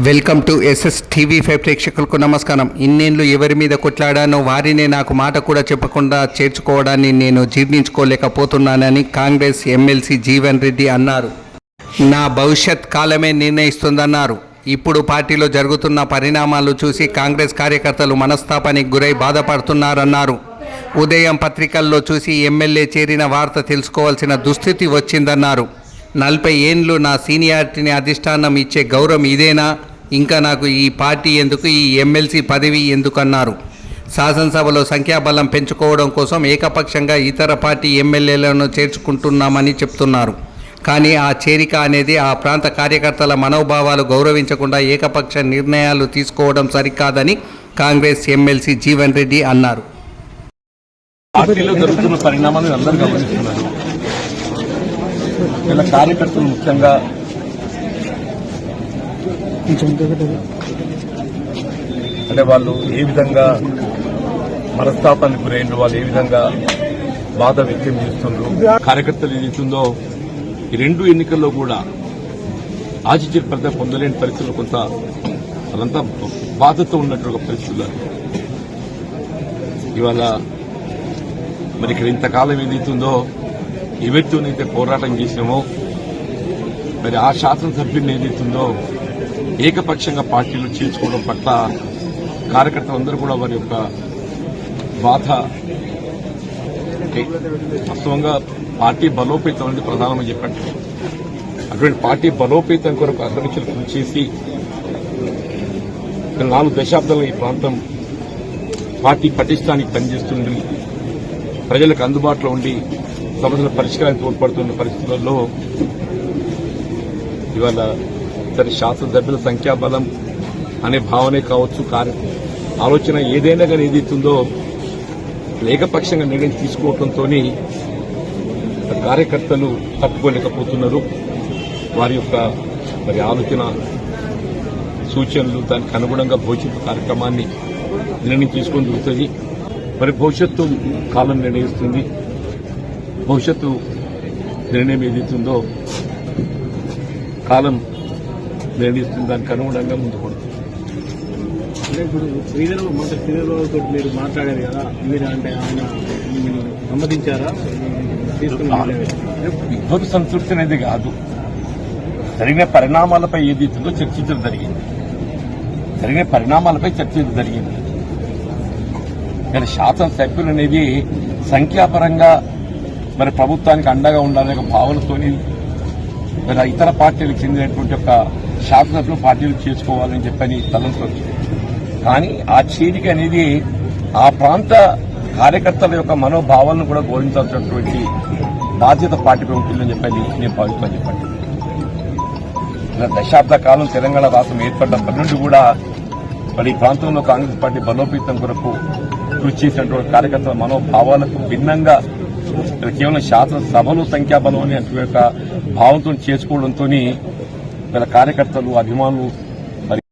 Welcome to SS TV5 ప్రేక్షకులకు నమస్కారం. ఇన్నేళ్ళు ఎవరి మీద కొట్లాడానో వారినే నాకు మాట కూడా చెప్పకుండా చేర్చుకోవడాన్ని నేను జీర్ణించుకోలేకపోతున్నానని కాంగ్రెస్ ఎమ్మెల్సీ జీవన్ రెడ్డి అన్నారు. నా భవిష్యత్ కాలమే నిర్ణయిస్తుందన్నారు. ఇప్పుడు పార్టీలో జరుగుతున్న పరిణామాలు చూసి కాంగ్రెస్ కార్యకర్తలు మనస్తాపానికి గురై బాధపడుతున్నారన్నారు. ఉదయం పత్రికల్లో చూసి ఎమ్మెల్యే చేరిన వార్త తెలుసుకోవాల్సిన దుస్థితి వచ్చిందన్నారు. 40 ఏండ్లు నా సీనియారిటీని అధిష్టానం ఇచ్చే గౌరవం ఇదేనా? ఇంకా నాకు ఈ పార్టీ ఎందుకు, ఈ ఎమ్మెల్సీ పదవి ఎందుకన్నారు. శాసనసభలో సంఖ్యాబలం పెంచుకోవడం కోసం ఏకపక్షంగా ఇతర పార్టీ ఎమ్మెల్యేలను చేర్చుకుంటున్నామని చెప్తున్నారు. కానీ ఆ చేరిక అనేది ఆ ప్రాంత కార్యకర్తల మనోభావాలు గౌరవించకుండా ఏకపక్ష నిర్ణయాలు తీసుకోవడం సరికాదని కాంగ్రెస్ ఎమ్మెల్సీ జీవన్ రెడ్డి అన్నారు. పార్టీలో జరుగుతున్న పరిణామాలను అందరూ గమనిస్తున్నారు. ఇలా కార్యకర్తలు ముఖ్యంగా అంటే వాళ్ళు ఏ విధంగా మనస్తాపానికి గురైన వాళ్ళు ఏ విధంగా బాధ వ్యక్తం చేస్తున్నారు. కార్యకర్తలు ఏదైతుందో ఈ 2 ఎన్నికల్లో కూడా ఆశించిన పొందలేని పరిస్థితులు కొంత వాళ్ళంతా బాధతో ఉన్నట్టు పరిస్థితులు. ఇవాళ మరి ఇక్కడ ఇంతకాలం ఏదైతుందో ఎవరితోనైతే పోరాటం చేసినామో మరి ఆ శాసనసభ్యుని ఏదైతుందో ఏకపక్షంగా పార్టీలో చేర్చుకోవడం పట్ల కార్యకర్తలందరూ కూడా వారి యొక్క బాధ వాస్తవంగా పార్టీ బలోపేతం అనేది ప్రధానమని చెప్పండి. అటువంటి పార్టీ బలోపేతం కొరకు అగ్రమించలు కృషి చేసి 4 దశాబ్దాలుగా ఈ ప్రాంతం పార్టీ పటిష్టానికి పనిచేస్తుంది. ప్రజలకు అందుబాటులో ఉండి సమస్యల పరిష్కారానికి తోడ్పడుతున్న పరిస్థితుల్లో ఇవాళ సరే శాసనసభ్యుల సంఖ్యాబలం అనే భావనే కావచ్చు, ఆలోచన ఏదైనా కానీ ఏదైతుందో ఏకపక్షంగా నిర్ణయం తీసుకోవడంతో కార్యకర్తలు తట్టుకోలేకపోతున్నారు. వారి యొక్క మరి ఆలోచన సూచనలు దానికి అనుగుణంగా భవిష్యత్తు కార్యక్రమాన్ని నిర్ణయం తీసుకొని జరుగుతుంది. మరి భవిష్యత్తు కాలం నిర్ణయిస్తుంది. భవిష్యత్తు నిర్ణయం ఏదైతుందో కాలం నిర్ణయిస్తుంది. దానికి అనుగుణంగా ముందు పడుతుంది. ఇప్పుడు శ్రీధర్బాబుతో మీరు మాట్లాడారు కదా, మీరు అంటే ఆయన సమ్మతించారా? విద్వత్ సంతృప్తి అనేది కాదు, జరిగిన పరిణామాలపై ఏదైతుందో చర్చించడం జరిగింది. జరిగిన పరిణామాలపై చర్చించడం జరిగింది. కానీ శాసనసభ్యులు అనేది సంఖ్యాపరంగా మరి ప్రభుత్వానికి అండగా ఉండాలనే ఒక భావనతోని మరి ఇతర పార్టీలకు చెందినటువంటి ఒక శాసనసభ్యులు పార్టీలు చేసుకోవాలని చెప్పని తలంచవచ్చు. కానీ ఆ చేరిక అనేది ఆ ప్రాంత కార్యకర్తల యొక్క మనోభావాలను కూడా గౌరవించాల్సినటువంటి బాధ్యత పార్టీపై ఉంటుందని చెప్పని నేను భావిస్తాను. చెప్పండి, దశాబ్ద కాలం తెలంగాణ రాష్ట్రం ఏర్పడినప్పటి నుండి కూడా మరి ఈ ప్రాంతంలో కాంగ్రెస్ పార్టీ బలోపేతం కొరకు కృషి చేసినటువంటి కార్యకర్తల మనోభావాలకు భిన్నంగా కేవలం శాసనసభలు సంఖ్యాబలం అనే యొక్క భావంతో చేసుకోవడంతో వీళ్ళ కార్యకర్తలు అభిమానులు